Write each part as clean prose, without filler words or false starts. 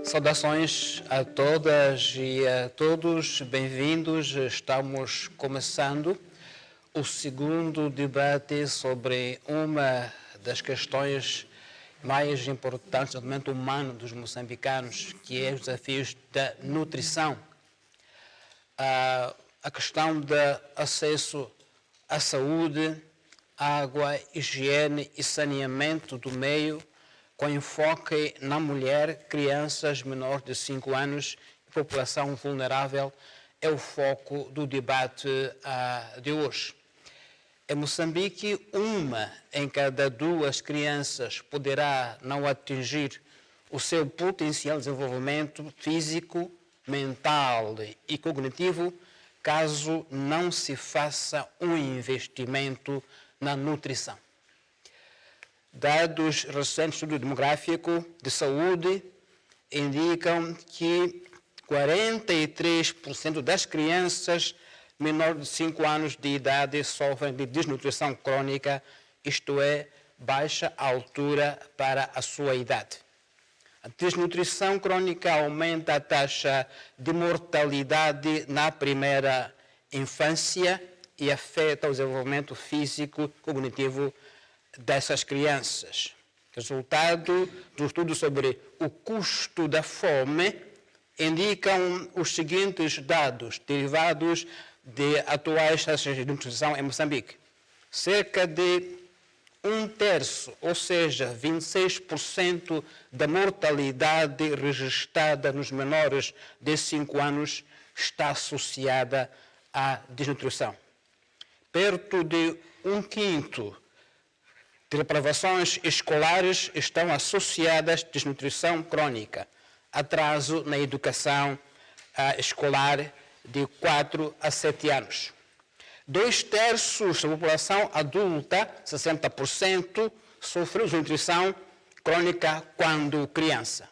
Saudações a todas e a todos, bem-vindos. Estamos começando o segundo debate sobre uma das questões mais importantes do momento humano dos moçambicanos, que é os desafios da nutrição. A questão do acesso à saúde, água, higiene e saneamento do meio, com enfoque na mulher, crianças menores de 5 anos e população vulnerável, é o foco do debate de hoje. Em Moçambique, 1 em cada 2 crianças poderá não atingir o seu potencial de desenvolvimento físico, mental e cognitivo, caso não se faça um investimento na nutrição. Dados recentes do Estudo Demográfico de Saúde indicam que 43% das crianças menores de 5 anos de idade sofrem de desnutrição crônica, isto é, baixa altura para a sua idade. A desnutrição crônica aumenta a taxa de mortalidade na primeira infância e afeta o desenvolvimento físico e cognitivo dessas crianças. Resultado do estudo sobre o custo da fome indicam os seguintes dados derivados de atuais taxas de nutrição em Moçambique. Cerca de 1/3, ou seja, 26% da mortalidade registrada nos menores de 5 anos está associada à desnutrição. Perto de 1/5 de reprovações escolares estão associadas à desnutrição crônica, atraso na educação escolar de 4 a 7 anos. 2/3 da população adulta, 60%, sofreu desnutrição crônica quando criança.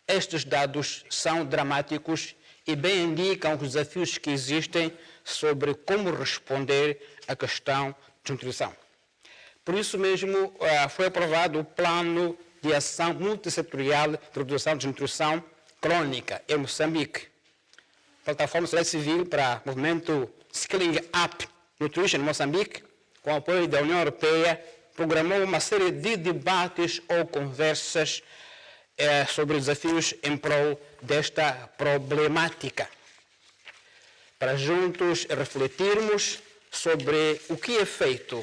Estes dados são dramáticos e bem indicam os desafios que existem sobre como responder à questão de nutrição. Por isso mesmo, foi aprovado o Plano de Ação Multissetorial de Redução de Desnutrição Crônica em Moçambique. A plataforma Sociedade Civil para o movimento Skilling Up Nutrition em Moçambique, com o apoio da União Europeia, programou uma série de debates ou conversas sobre desafios em prol desta problemática, para juntos refletirmos sobre o que é feito,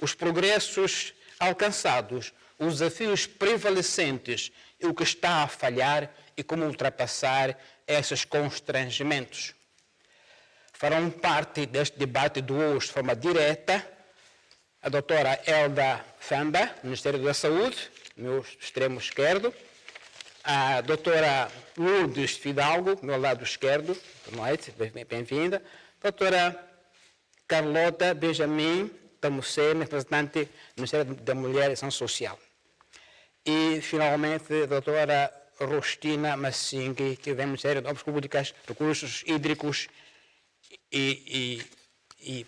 os progressos alcançados, os desafios prevalecentes e o que está a falhar e como ultrapassar esses constrangimentos. Farão parte deste debate de hoje de forma direta a doutora Elda Famba, do Ministério da Saúde, meu extremo esquerdo, a doutora Lourdes Fidalgo, meu lado esquerdo, boa noite, bem-vinda, doutora Carlota Benjamin Tamucene, representante do Ministério da Mulher e Ação Social. E, finalmente, a doutora Rostina Massinghi, que vem do Ministério de Obras Públicas, Recursos Hídricos e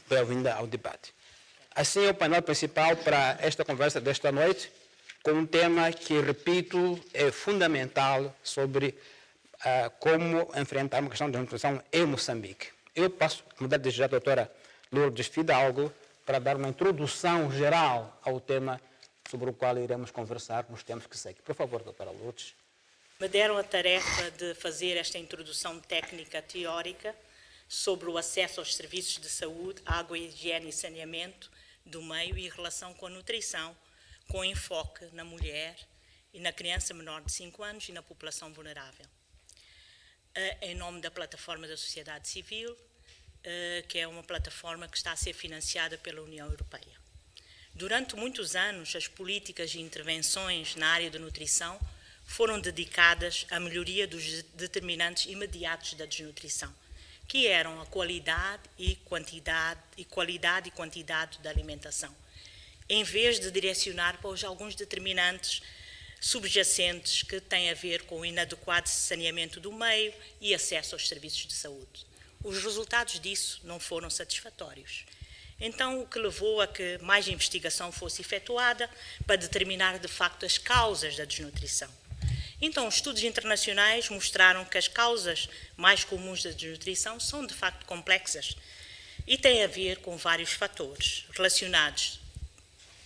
bem-vinda ao debate. Assim, é o painel principal para esta conversa desta noite, com um tema que, repito, é fundamental sobre como enfrentar uma questão de nutrição em Moçambique. Eu passo a convidar desde já a doutora Lourdes Fidalgo para dar uma introdução geral ao tema sobre o qual iremos conversar nos tempos que seguem. Por favor, doutora Lourdes. Me deram a tarefa de fazer esta introdução técnica teórica sobre o acesso aos serviços de saúde, água, higiene e saneamento do meio e relação com a nutrição, com enfoque na mulher e na criança menor de 5 anos e na população vulnerável. Em nome da Plataforma da Sociedade Civil, que é uma plataforma que está a ser financiada pela União Europeia. Durante muitos anos, as políticas e intervenções na área da nutrição foram dedicadas à melhoria dos determinantes imediatos da desnutrição, que eram a qualidade e quantidade da alimentação, em vez de direcionar para alguns determinantes subjacentes que têm a ver com o inadequado saneamento do meio e acesso aos serviços de saúde. Os resultados disso não foram satisfatórios. Então, o que levou a que mais investigação fosse efetuada para determinar, de facto, as causas da desnutrição. Então, estudos internacionais mostraram que as causas mais comuns da desnutrição são, de facto, complexas e têm a ver com vários fatores relacionados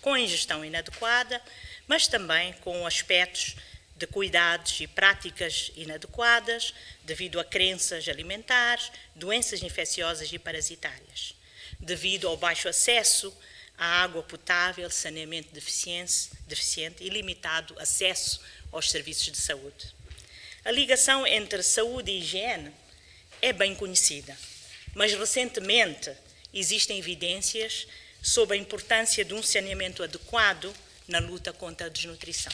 com a ingestão inadequada, mas também com aspectos de cuidados e práticas inadequadas, devido a crenças alimentares, doenças infecciosas e parasitárias, devido ao baixo acesso à água potável, saneamento deficiente e limitado acesso aos serviços de saúde. A ligação entre saúde e higiene é bem conhecida, mas recentemente existem evidências sobre a importância de um saneamento adequado na luta contra a desnutrição.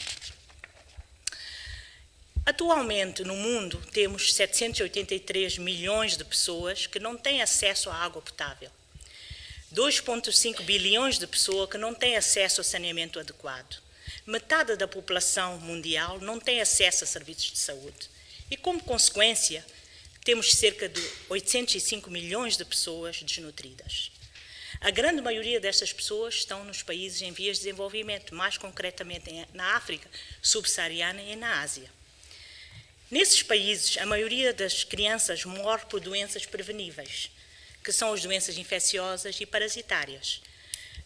Atualmente, no mundo, temos 783 milhões de pessoas que não têm acesso à água potável, 2,5 bilhões de pessoas que não têm acesso a saneamento adequado. Metade da população mundial não tem acesso a serviços de saúde. E, como consequência, temos cerca de 805 milhões de pessoas desnutridas. A grande maioria destas pessoas estão nos países em vias de desenvolvimento, mais concretamente na África subsaariana e na Ásia. Nesses países, a maioria das crianças morre por doenças preveníveis, que são as doenças infecciosas e parasitárias,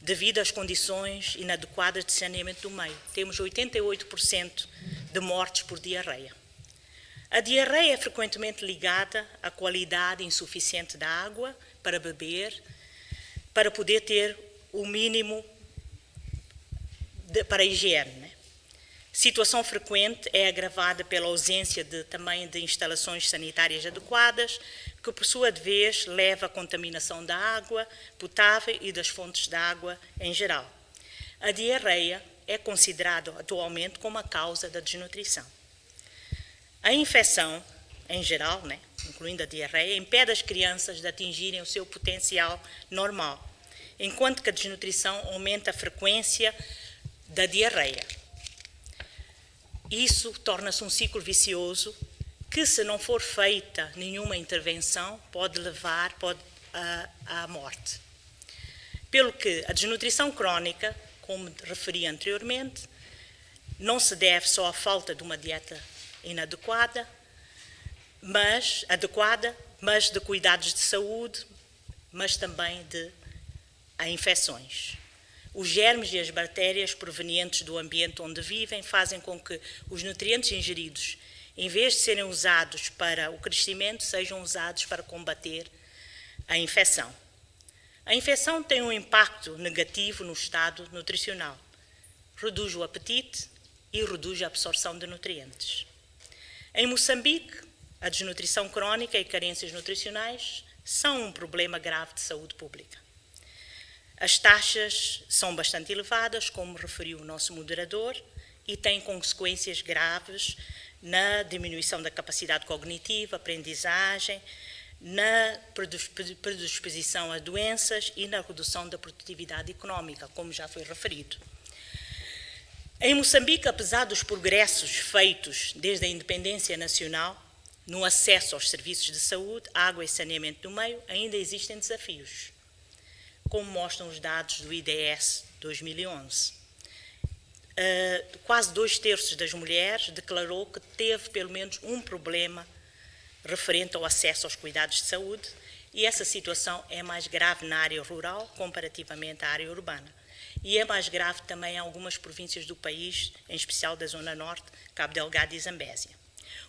devido às condições inadequadas de saneamento do meio. Temos 88% de mortes por diarreia. A diarreia é frequentemente ligada à qualidade insuficiente da água para beber, para poder ter o mínimo para a higiene, né? Situação frequente é agravada pela ausência também de instalações sanitárias adequadas, que por sua vez leva à contaminação da água potável e das fontes de água em geral. A diarreia é considerada atualmente como a causa da desnutrição. A infecção, em geral, né, incluindo a diarreia, impede as crianças de atingirem o seu potencial normal, enquanto que a desnutrição aumenta a frequência da diarreia. Isso torna-se um ciclo vicioso que, se não for feita nenhuma intervenção, pode levar à morte. Pelo que a desnutrição crónica, como referi anteriormente, não se deve só à falta de uma dieta inadequada, mas de cuidados de saúde, mas também a infecções. Os germes e as bactérias provenientes do ambiente onde vivem fazem com que os nutrientes ingeridos, em vez de serem usados para o crescimento, sejam usados para combater a infecção. A infecção tem um impacto negativo no estado nutricional, reduz o apetite e reduz a absorção de nutrientes. Em Moçambique, a desnutrição crónica e carências nutricionais são um problema grave de saúde pública. As taxas são bastante elevadas, como referiu o nosso moderador, e têm consequências graves na diminuição da capacidade cognitiva, aprendizagem, na predisposição a doenças e na redução da produtividade económica, como já foi referido. Em Moçambique, apesar dos progressos feitos desde a independência nacional no acesso aos serviços de saúde, água e saneamento do meio, ainda existem desafios, como mostram os dados do IDS 2011. Quase 2/3 das mulheres declarou que teve pelo menos um problema referente ao acesso aos cuidados de saúde, e essa situação é mais grave na área rural comparativamente à área urbana. E é mais grave também em algumas províncias do país, em especial da Zona Norte, Cabo Delgado e Zambésia.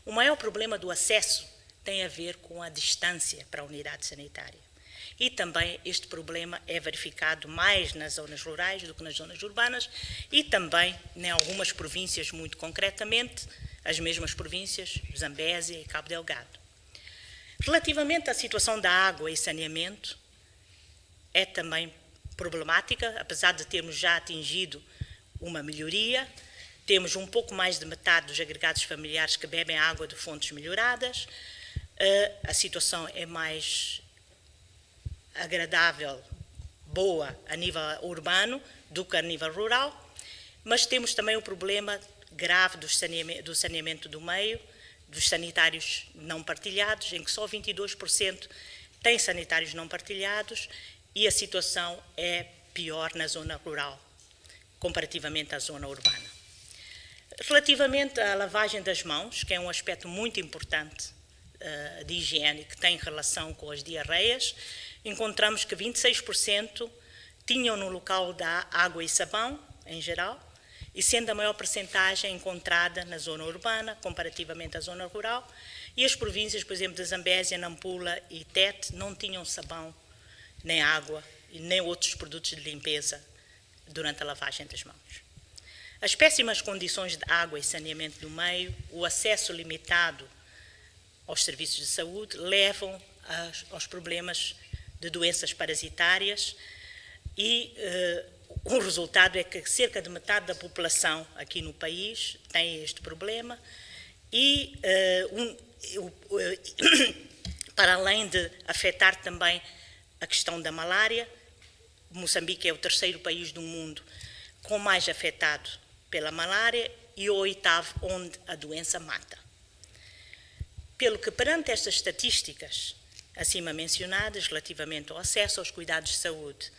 O maior problema do acesso tem a ver com a distância para a unidade sanitária. E também este problema é verificado mais nas zonas rurais do que nas zonas urbanas e também em algumas províncias, muito concretamente, as mesmas províncias, Zambésia e Cabo Delgado. Relativamente à situação da água e saneamento, é também problemática, apesar de termos já atingido uma melhoria. Temos um pouco mais de metade dos agregados familiares que bebem água de fontes melhoradas. A situação é mais agradável, boa a nível urbano do que a nível rural, mas temos também o problema grave do saneamento do meio, dos sanitários não partilhados, em que só 22% têm sanitários não partilhados, e a situação é pior na zona rural, comparativamente à zona urbana. Relativamente à lavagem das mãos, que é um aspecto muito importante de higiene que tem relação com as diarreias, encontramos que 26% tinham no local da água e sabão, em geral, e sendo a maior percentagem encontrada na zona urbana, comparativamente à zona rural, e as províncias, por exemplo, de Zambésia, Nampula e Tete, não tinham sabão, nem água, e nem outros produtos de limpeza durante a lavagem das mãos. As péssimas condições de água e saneamento do meio, o acesso limitado aos serviços de saúde, levam aos problemas de doenças parasitárias e o resultado é que cerca de metade da população aqui no país tem este problema e, para além de afetar também a questão da malária, Moçambique é o terceiro país do mundo com mais afetado pela malária e o 8º onde a doença mata. Pelo que, perante estas estatísticas acima mencionadas, relativamente ao acesso aos cuidados de saúde,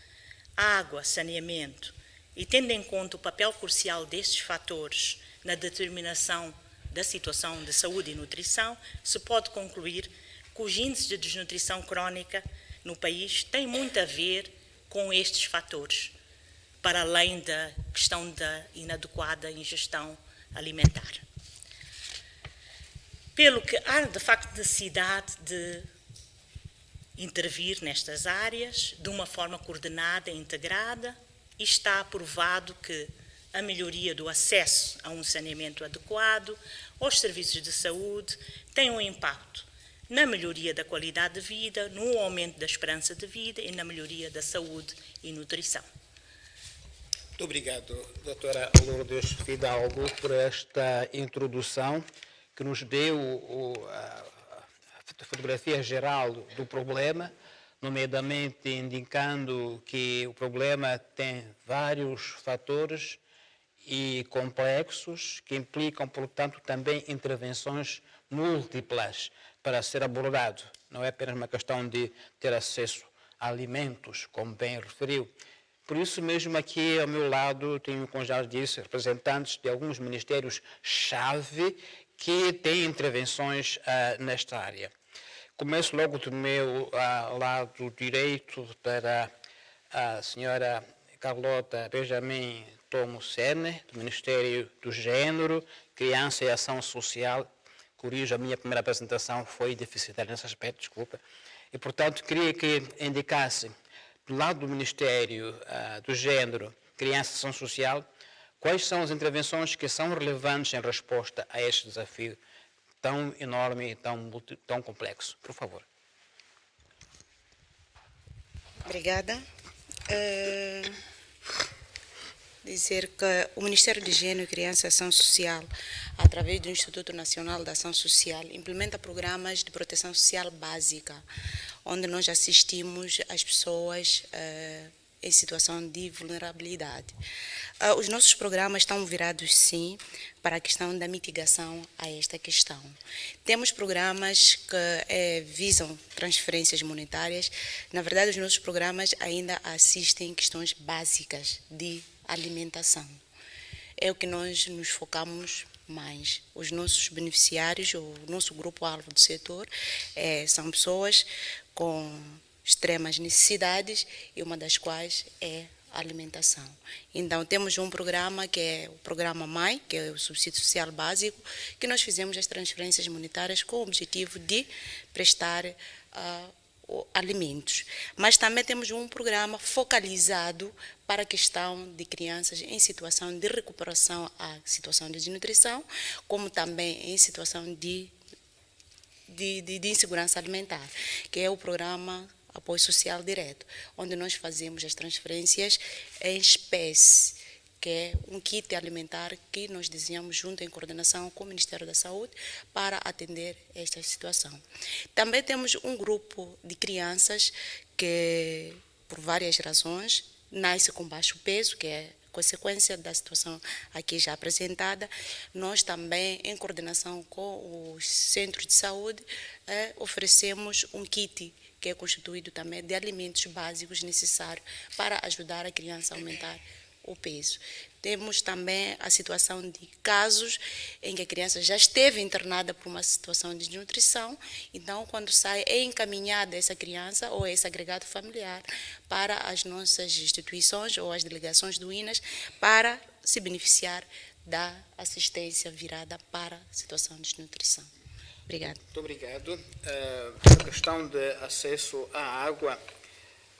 água, saneamento, e tendo em conta o papel crucial destes fatores na determinação da situação de saúde e nutrição, se pode concluir que os índices de desnutrição crónica no país têm muito a ver com estes fatores, para além da questão da inadequada ingestão alimentar. Pelo que há, de facto, necessidade de intervir nestas áreas de uma forma coordenada e integrada, e está aprovado que a melhoria do acesso a um saneamento adequado aos serviços de saúde tem um impacto na melhoria da qualidade de vida, no aumento da esperança de vida e na melhoria da saúde e nutrição. Muito obrigado, doutora Lourdes Fidalgo, por esta introdução que nos deu a fotografia geral do problema, nomeadamente indicando que o problema tem vários fatores e complexos que implicam, portanto, também intervenções múltiplas para ser abordado. Não é apenas uma questão de ter acesso a alimentos, como bem referiu. Por isso mesmo aqui ao meu lado tenho, como já disse, representantes de alguns ministérios-chave que têm intervenções nesta área. Começo logo do meu lado direito para a senhora Carlota Benjamin Tomucene, do Ministério do Gênero, Criança e Ação Social. Corrijo, a minha primeira apresentação foi deficitária nesse aspecto, desculpa. E, portanto, queria que indicasse, do lado do Ministério do Gênero, Criança e Ação Social, quais são as intervenções que são relevantes em resposta a este desafio tão enorme e tão complexo. Por favor. Obrigada. Dizer que o Ministério de Gênero, Criança e Ação Social, através do Instituto Nacional da Ação Social, implementa programas de proteção social básica, onde nós assistimos as pessoas em situação de vulnerabilidade. Os nossos programas estão virados, sim, para a questão da mitigação a esta questão. Temos programas que visam transferências monetárias. Na verdade, os nossos programas ainda assistem questões básicas de alimentação. É o que nós nos focamos mais. Os nossos beneficiários, o nosso grupo-alvo do setor, são pessoas com extremas necessidades e uma das quais é a alimentação. Então, temos um programa que é o programa MAI, que é o Subsídio Social Básico, que nós fizemos as transferências monetárias com o objetivo de prestar alimentos. Mas também temos um programa focalizado para a questão de crianças em situação de recuperação à situação de desnutrição, como também em situação de insegurança alimentar, que é o programa Apoio Social Direto, onde nós fazemos as transferências em espécie, que é um kit alimentar que nós desenhamos junto em coordenação com o Ministério da Saúde para atender esta situação. Também temos um grupo de crianças que, por várias razões, nasce com baixo peso, que é consequência da situação aqui já apresentada. Nós também, em coordenação com os centros de saúde, oferecemos um kit que é constituído também de alimentos básicos necessários para ajudar a criança a aumentar o peso. Temos também a situação de casos em que a criança já esteve internada por uma situação de desnutrição, então quando sai é encaminhada essa criança ou esse agregado familiar para as nossas instituições ou as delegações do INAS para se beneficiar da assistência virada para a situação de desnutrição. Obrigada. Muito obrigado. A questão de acesso à água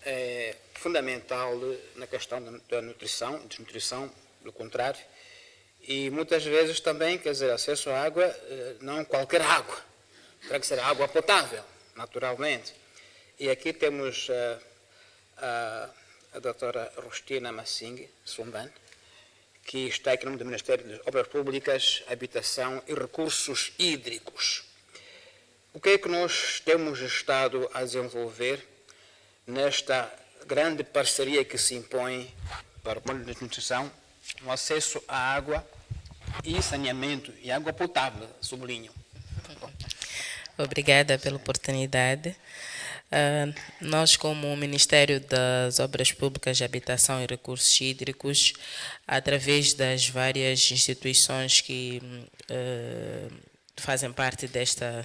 é fundamental na questão da nutrição, desnutrição, pelo contrário, e muitas vezes também, quer dizer, acesso à água, não qualquer água, terá que ser água potável, naturalmente. E aqui temos a doutora Rustina Massing Sumban, que está aqui no nome do Ministério das Obras Públicas, Habitação e Recursos Hídricos. O que é que nós temos estado a desenvolver nesta grande parceria que se impõe para o plano de nutrição, no acesso à água e saneamento, e água potável, sublinho? Obrigada pela oportunidade. Nós, como Ministério das Obras Públicas, Habitação e Recursos Hídricos, através das várias instituições que fazem parte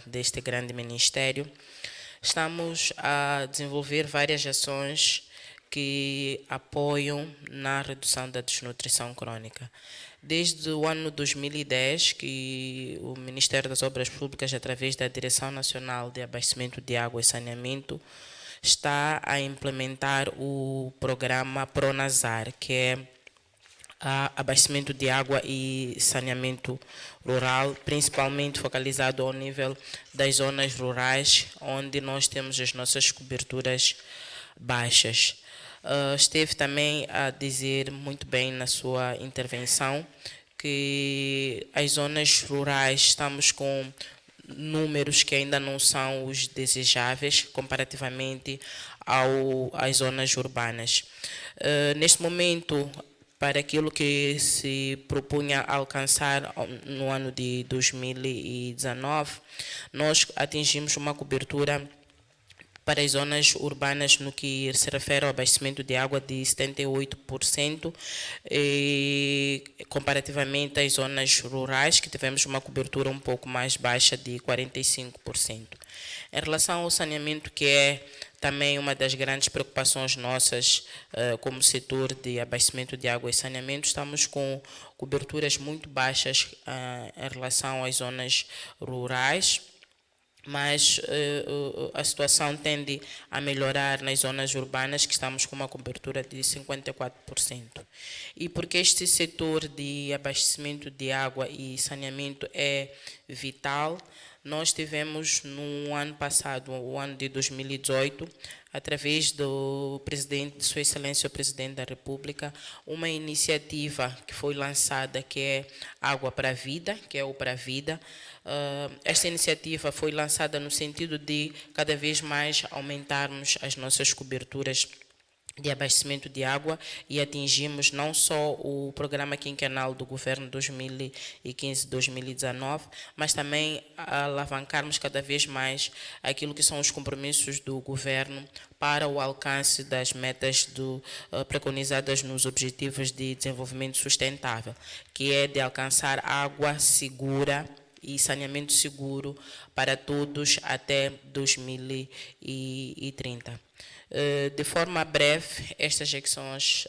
deste grande ministério, estamos a desenvolver várias ações que apoiam na redução da desnutrição crônica. Desde o ano 2010, que o Ministério das Obras Públicas, através da Direção Nacional de Abastecimento de Água e Saneamento, está a implementar o programa PRONASAR, que é abastecimento de água e saneamento rural, principalmente focalizado ao nível das zonas rurais, onde nós temos as nossas coberturas baixas. Esteve também a dizer muito bem na sua intervenção que as zonas rurais estamos com números que ainda não são os desejáveis comparativamente às zonas urbanas. Neste momento, para aquilo que se propunha alcançar no ano de 2019, nós atingimos uma cobertura para as zonas urbanas no que se refere ao abastecimento de água de 78%, e comparativamente às zonas rurais, que tivemos uma cobertura um pouco mais baixa de 45%. Em relação ao saneamento, que é também uma das grandes preocupações nossas como setor de abastecimento de água e saneamento, estamos com coberturas muito baixas em relação às zonas rurais, mas a situação tende a melhorar nas zonas urbanas, que estamos com uma cobertura de 54%. E porque este setor de abastecimento de água e saneamento é vital, nós tivemos no ano passado, o ano de 2018, através do presidente, de Sua Excelência o Presidente da República, uma iniciativa que foi lançada, que é Água para a Vida, que é o Para a Vida. Esta iniciativa foi lançada no sentido de cada vez mais aumentarmos as nossas coberturas de abastecimento de água e atingimos não só o programa quinquenal do governo 2015-2019, mas também alavancarmos cada vez mais aquilo que são os compromissos do governo para o alcance das metas preconizadas nos Objetivos de Desenvolvimento Sustentável, que é de alcançar água segura e saneamento seguro para todos até 2030. De forma breve, estas é que são as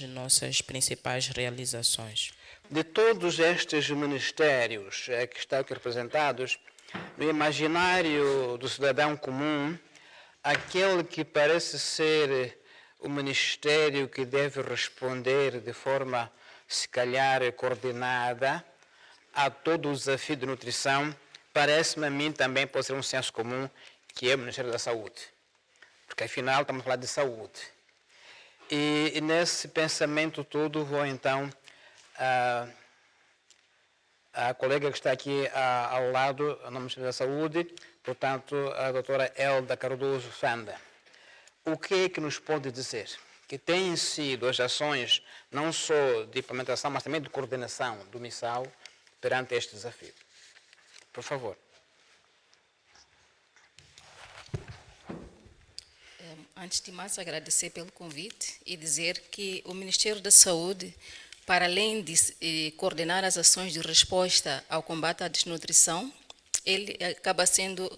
nossas principais realizações. De todos estes ministérios que estão aqui representados, no imaginário do cidadão comum, aquele que parece ser o ministério que deve responder de forma, se calhar, coordenada a todo o desafio de nutrição, parece-me a mim também pode ser um senso comum, que é o Ministério da Saúde. Porque, afinal, estamos a falar de saúde. E nesse pensamento todo, vou então a colega que está aqui ao lado, no Ministério da Saúde, portanto, a doutora Elda Cardoso Fanda. O que é que nos pode dizer? Que têm sido as ações, não só de implementação, mas também de coordenação do MISAL perante este desafio. Por favor. Antes de mais, agradecer pelo convite e dizer que o Ministério da Saúde para além de coordenar as ações de resposta ao combate à desnutrição, ele acaba sendo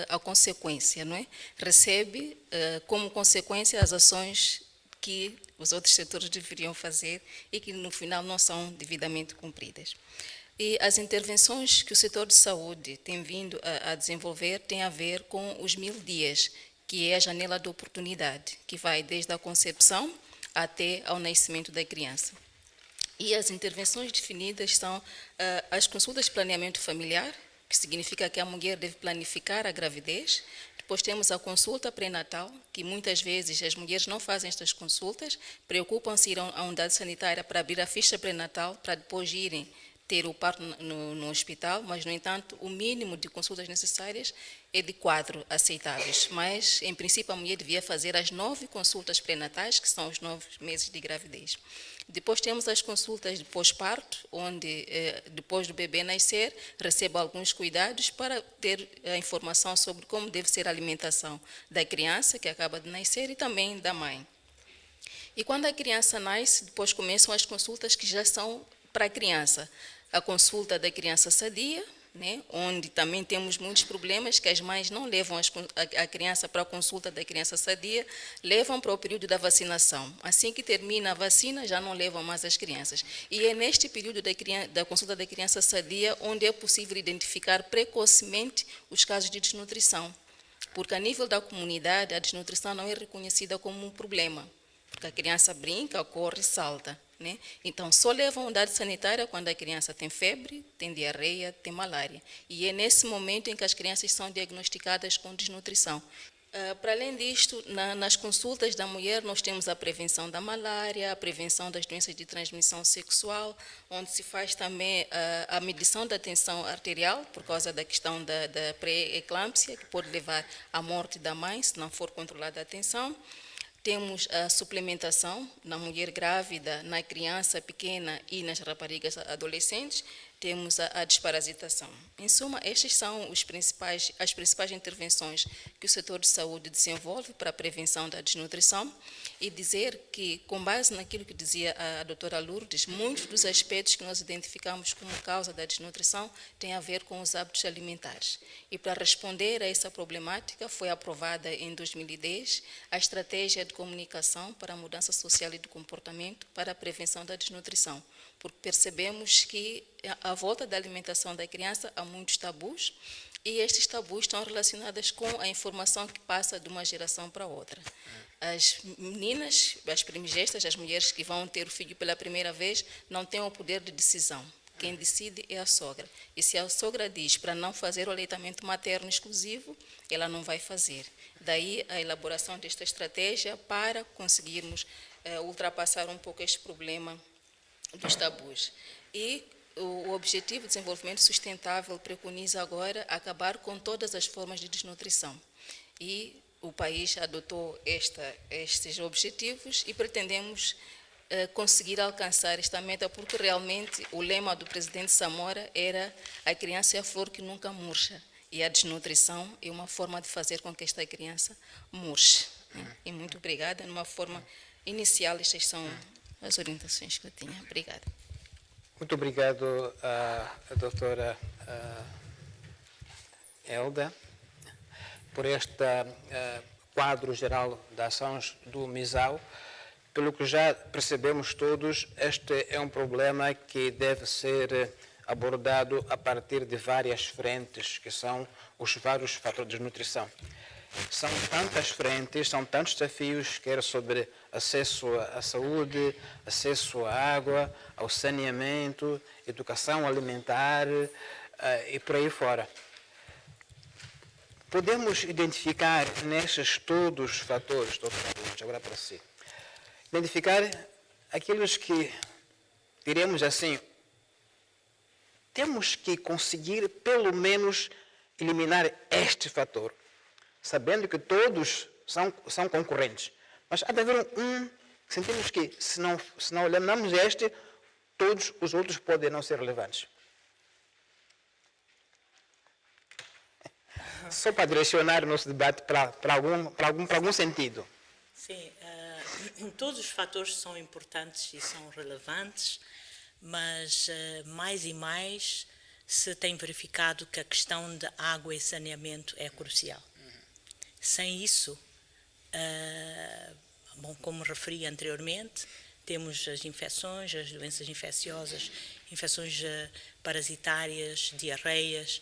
a consequência, não é? Recebe como consequência as ações que os outros setores deveriam fazer e que no final não são devidamente cumpridas. E as intervenções que o setor de saúde tem vindo a desenvolver têm a ver com os 1000 dias, que é a janela de oportunidade, que vai desde a concepção até ao nascimento da criança. E as intervenções definidas são as consultas de planeamento familiar, que significa que a mulher deve planificar a gravidez. Depois temos a consulta pré-natal, que muitas vezes as mulheres não fazem estas consultas, preocupam-se em ir à unidade sanitária para abrir a ficha pré-natal, para depois irem ter o parto no hospital, mas, no entanto, o mínimo de consultas necessárias é de 4 aceitáveis. Mas, em princípio, a mulher devia fazer as 9 consultas pré-natais, que são os 9 meses de gravidez. Depois temos as consultas de pós-parto, onde, depois do bebê nascer, recebe alguns cuidados para ter a informação sobre como deve ser a alimentação da criança que acaba de nascer e também da mãe. E quando a criança nasce, depois começam as consultas que já são para a criança. A consulta da criança sadia, né, onde também temos muitos problemas, que as mães não levam a criança para a consulta da criança sadia, levam para o período da vacinação. Assim que termina a vacina, já não levam mais as crianças. E é neste período da consulta da criança sadia onde é possível identificar precocemente os casos de desnutrição. Porque a nível da comunidade, a desnutrição não é reconhecida como um problema, porque a criança brinca, corre, salta. Né? Então, só levam a unidade sanitária quando a criança tem febre, tem diarreia, tem malária. E é nesse momento em que as crianças são diagnosticadas com desnutrição. Para além disto, nas consultas da mulher, nós temos a prevenção da malária, a prevenção das doenças de transmissão sexual, onde se faz também a medição da tensão arterial, por causa da questão da pré-eclâmpsia, que pode levar à morte da mãe, se não for controlada a tensão. Temos a suplementação na mulher grávida, na criança pequena e nas raparigas adolescentes. Temos a desparasitação. Em suma, estas são as principais intervenções que o setor de saúde desenvolve para a prevenção da desnutrição, e dizer que, com base naquilo que dizia a doutora Lourdes, muitos dos aspectos que nós identificamos como causa da desnutrição têm a ver com os hábitos alimentares. E para responder a essa problemática, foi aprovada em 2010 a estratégia de comunicação para a mudança social e de comportamento para a prevenção da desnutrição, porque percebemos que à volta da alimentação da criança há muitos tabus, e estes tabus estão relacionados com a informação que passa de uma geração para outra. As meninas, as primigestas, as mulheres que vão ter o filho pela primeira vez, não têm o poder de decisão. Quem decide é a sogra. E se a sogra diz para não fazer o aleitamento materno exclusivo, ela não vai fazer. Daí a elaboração desta estratégia para conseguirmos ultrapassar um pouco este problema dos tabus. E o Objetivo de Desenvolvimento Sustentável preconiza agora acabar com todas as formas de desnutrição. E o país adotou estes objetivos e pretendemos conseguir alcançar esta meta, porque realmente o lema do presidente Samora era: a criança é a flor que nunca murcha, e a desnutrição é uma forma de fazer com que esta criança murche. E muito obrigada. Numa forma inicial, estas são as orientações que eu tinha. Obrigada. Muito obrigado, a doutora Elda, por este quadro geral de ações do MISAU. Pelo que já percebemos todos, este é um problema que deve ser abordado a partir de várias frentes, que são os vários fatores de desnutrição. São tantas frentes, são tantos desafios, quer sobre acesso à saúde, acesso à água, ao saneamento, educação alimentar e por aí fora. Podemos identificar nestes todos os fatores, agora para si, identificar aqueles que, diremos assim, temos que conseguir pelo menos eliminar este fator, sabendo que todos são concorrentes. Mas há de haver um que sentimos que, se não eliminarmos este, todos os outros podem não ser relevantes. Só para direcionar o nosso debate para algum sentido. Sim, Todos os fatores são importantes e são relevantes, mas mais e mais se tem verificado que a questão de água e saneamento é crucial. Sem isso, bom, como referi anteriormente, temos as infecções, as doenças infecciosas, infecções parasitárias, diarreias,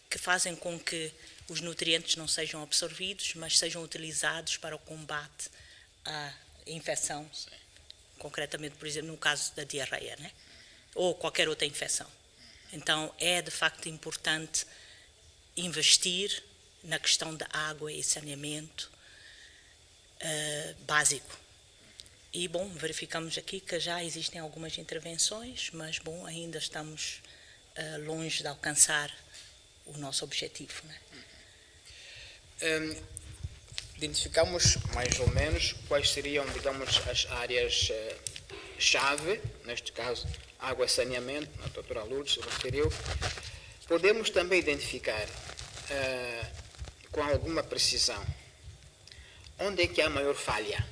que fazem com que os nutrientes não sejam absorvidos, mas sejam utilizados para o combate à infecção, concretamente, por exemplo, no caso da diarreia, né? Ou qualquer outra infecção. Então, é de facto importante investir na questão da água e saneamento básico. E, bom, verificamos aqui que já existem algumas intervenções, mas, bom, ainda estamos longe de alcançar o nosso objetivo, né? Identificamos mais ou menos quais seriam, digamos, as áreas-chave, neste caso, água e saneamento, a doutora Lourdes se referiu. Podemos também identificar com alguma precisão onde é que há maior falha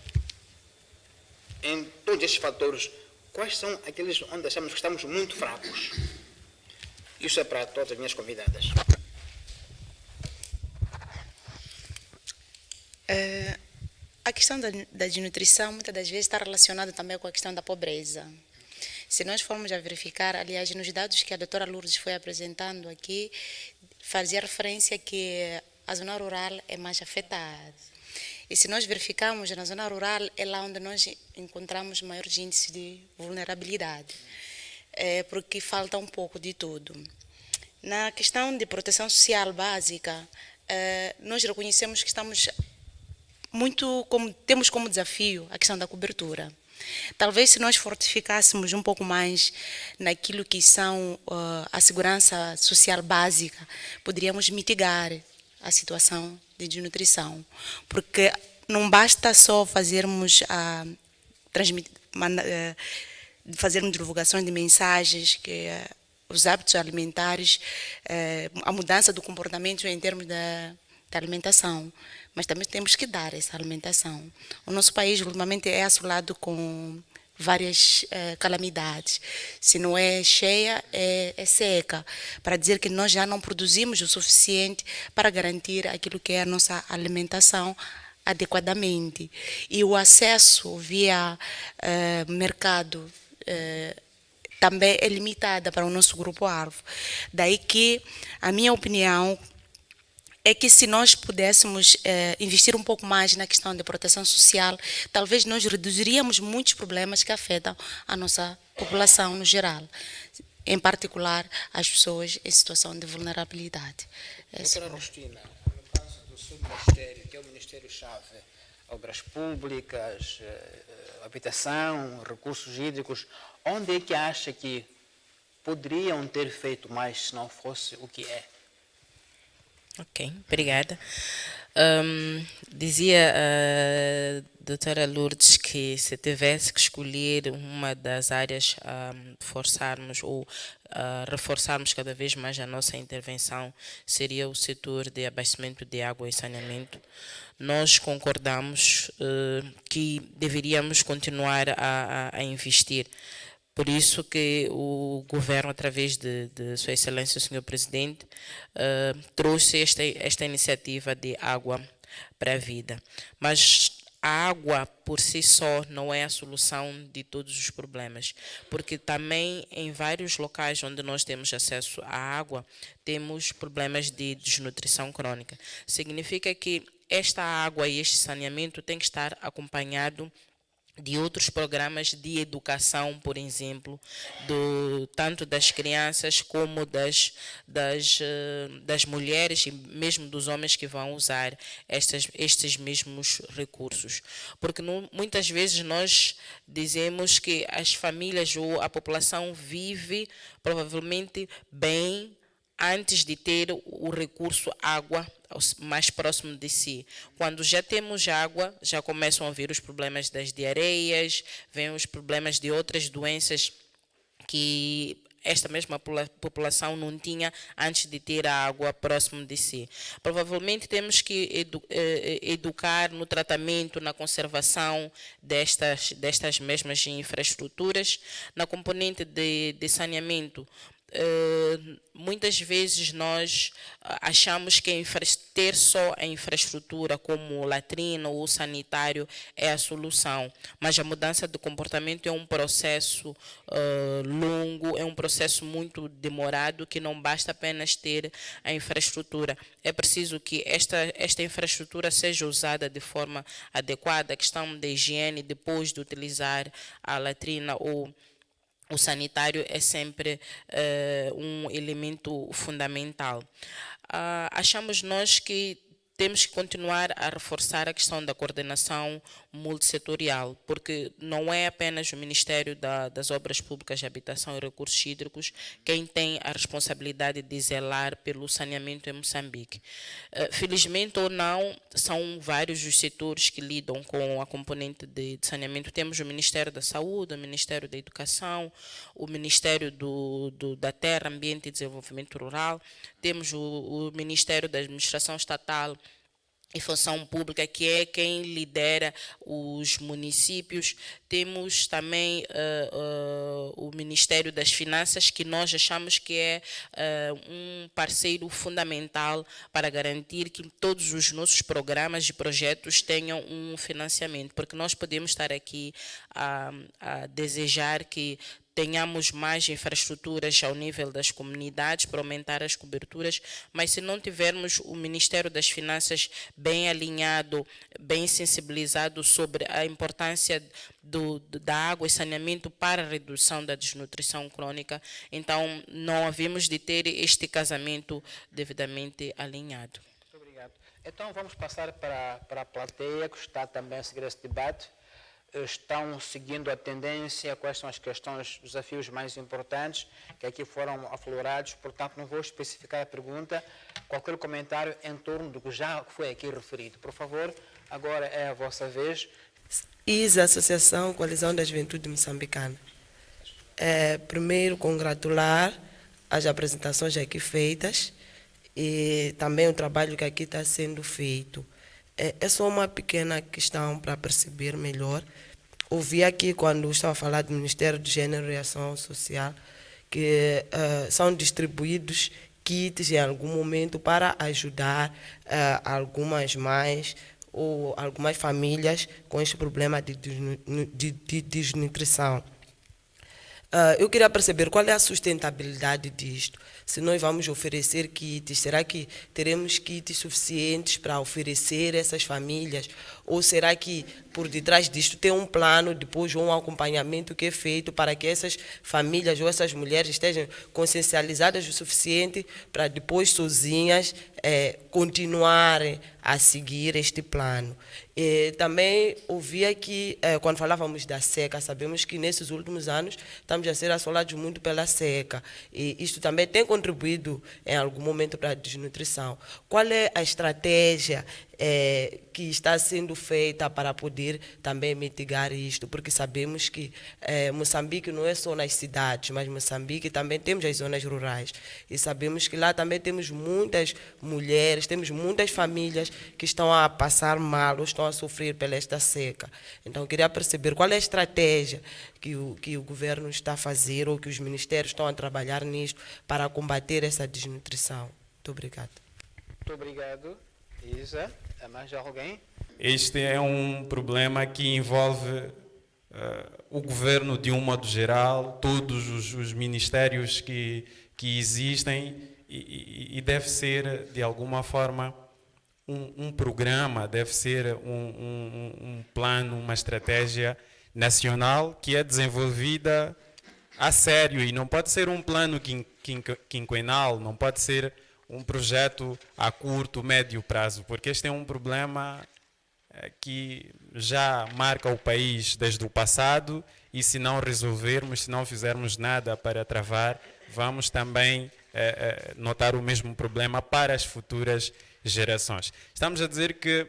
em todos estes fatores. Quais são aqueles onde achamos que estamos muito fracos? Isso é para todas as minhas convidadas. A questão da desnutrição muitas das vezes está relacionada também com a questão da pobreza. Se nós formos a verificar, aliás, nos dados que a doutora Lourdes foi apresentando aqui, fazia referência que a zona rural é mais afetada. E se nós verificarmos, na zona rural é lá onde nós encontramos maiores índices de vulnerabilidade, porque falta um pouco de tudo. Na questão de proteção social básica, nós reconhecemos que estamos temos como desafio a questão da cobertura. Talvez se nós fortificássemos um pouco mais naquilo que são a segurança social básica, poderíamos mitigar a situação de desnutrição, porque não basta só fazermos divulgações de mensagens que os hábitos alimentares, a mudança do comportamento em termos da alimentação, mas também temos que dar essa alimentação. O nosso país, ultimamente, é assolado com várias calamidades. Se não é cheia, é seca, para dizer que nós já não produzimos o suficiente para garantir aquilo que é a nossa alimentação adequadamente. E o acesso via mercado também é limitada para o nosso grupo-alvo. Daí que a minha opinião é que se nós pudéssemos investir um pouco mais na questão de proteção social, talvez nós reduziríamos muitos problemas que afetam a nossa população no geral, em particular as pessoas em situação de vulnerabilidade. Doutora Rostina, no caso do seu ministério, que é o Ministério-Chave, Obras Públicas, Habitação, Recursos Hídricos, onde é que acha que poderiam ter feito mais se não fosse o que é? Ok, obrigada. Dizia a doutora Lourdes que se tivesse que escolher uma das áreas a forçarmos ou reforçarmos cada vez mais a nossa intervenção, seria o setor de abastecimento de água e saneamento. Nós concordamos que deveríamos continuar a investir. Por isso que o governo, através de Sua Excelência, o Senhor Presidente, trouxe esta iniciativa de água para a vida. Mas a água por si só não é a solução de todos os problemas, porque também em vários locais onde nós temos acesso à água, temos problemas de desnutrição crônica. Significa que esta água e este saneamento tem que estar acompanhado de outros programas de educação, por exemplo, tanto das crianças como das mulheres e mesmo dos homens que vão usar estes mesmos recursos. Porque muitas vezes nós dizemos que as famílias ou a população vive provavelmente bem antes de ter o recurso água mais próximo de si. Quando já temos água, já começam a vir os problemas das diarreias, vêm os problemas de outras doenças que esta mesma população não tinha antes de ter a água próximo de si. Provavelmente temos que educar no tratamento, na conservação destas mesmas infraestruturas. Na componente de saneamento, muitas vezes nós achamos que ter só a infraestrutura como latrina ou sanitário é a solução, mas a mudança de comportamento é um processo longo, é um processo muito demorado, que não basta apenas ter a infraestrutura. É preciso que esta infraestrutura seja usada de forma adequada. A questão da higiene depois de utilizar a latrina ou o sanitário é sempre um elemento fundamental. Achamos nós que temos que continuar a reforçar a questão da coordenação multissetorial, porque não é apenas o Ministério das Obras Públicas de Habitação e Recursos Hídricos quem tem a responsabilidade de zelar pelo saneamento em Moçambique. Felizmente ou não, são vários os setores que lidam com a componente de saneamento. Temos o Ministério da Saúde, o Ministério da Educação, o Ministério da Terra, Ambiente e Desenvolvimento Rural, temos o Ministério da Administração Estatal e Função Pública, que é quem lidera os municípios. Temos também o Ministério das Finanças, que nós achamos que é um parceiro fundamental para garantir que todos os nossos programas e projetos tenham um financiamento, porque nós podemos estar aqui a desejar que tenhamos mais infraestruturas ao nível das comunidades para aumentar as coberturas, mas se não tivermos o Ministério das Finanças bem alinhado, bem sensibilizado sobre a importância da água e saneamento para a redução da desnutrição crônica, então não havemos de ter este casamento devidamente alinhado. Muito obrigado. Então vamos passar para a plateia, que está também a seguir esse debate. Estão seguindo a tendência, quais são as questões, os desafios mais importantes que aqui foram aflorados, portanto não vou especificar a pergunta, qualquer comentário em torno do que já foi aqui referido. Por favor, agora é a vossa vez. ISA, Associação Coalizão da Juventude Moçambicana. Primeiro, congratular as apresentações aqui feitas e também o trabalho que aqui está sendo feito. É só uma pequena questão para perceber melhor. Ouvi aqui, quando estava a falar do Ministério de Gênero e Ação Social, que são distribuídos kits em algum momento para ajudar algumas mães ou algumas famílias com este problema de desnutrição. Eu queria perceber qual é a sustentabilidade disto. Se nós vamos oferecer kits, será que teremos kits suficientes para oferecer a essas famílias? Ou será que por detrás disto tem um plano, depois um acompanhamento que é feito para que essas famílias ou essas mulheres estejam consciencializadas o suficiente para depois sozinhas continuarem a seguir este plano? Também ouvi aqui, quando falávamos da seca, sabemos que nesses últimos anos estamos a ser assolados muito pela seca. E isto também tem contribuído em algum momento para a desnutrição. Qual é a estratégia que está sendo feita para poder também mitigar isto? Porque sabemos que Moçambique não é só nas cidades, mas Moçambique também temos as zonas rurais. E sabemos que lá também temos muitas mulheres, temos muitas famílias que estão a passar mal ou estão a sofrer pela esta seca. Então, eu queria perceber qual é a estratégia que o governo está a fazer ou que os ministérios estão a trabalhar nisto para combater essa desnutrição. Muito obrigada. Muito obrigado, Isa. Mais alguém? Este é um problema que envolve o governo de um modo geral, todos os ministérios que existem e deve ser, de alguma forma, um programa, deve ser um plano, uma estratégia nacional que é desenvolvida a sério e não pode ser um plano quinquenal, não pode ser um projeto a curto, médio prazo, porque este é um problema que já marca o país desde o passado e se não resolvermos, se não fizermos nada para travar, vamos também notar o mesmo problema para as futuras gerações. Estamos a dizer que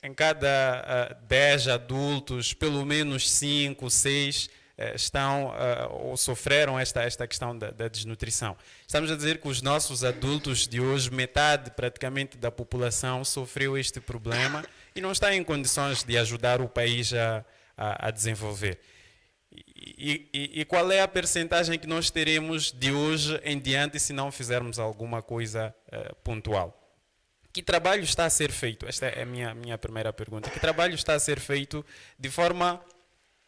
em cada 10 adultos, pelo menos 5, 6 estão ou sofreram esta questão da desnutrição. Estamos a dizer que os nossos adultos de hoje, metade praticamente da população sofreu este problema e não está em condições de ajudar o país a desenvolver. E qual é a percentagem que nós teremos de hoje em diante se não fizermos alguma coisa pontual? Que trabalho está a ser feito? Esta é a minha primeira pergunta. Que trabalho está a ser feito de forma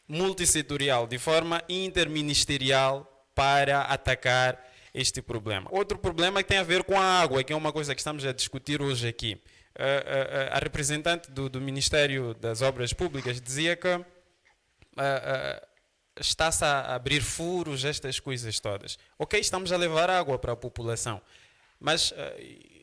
multissetorial, de forma interministerial para atacar este problema? Outro problema que tem a ver com a água, que é uma coisa que estamos a discutir hoje aqui. A representante do Ministério das Obras Públicas dizia que está-se a abrir furos, estas coisas todas. Ok, estamos a levar água para a população, mas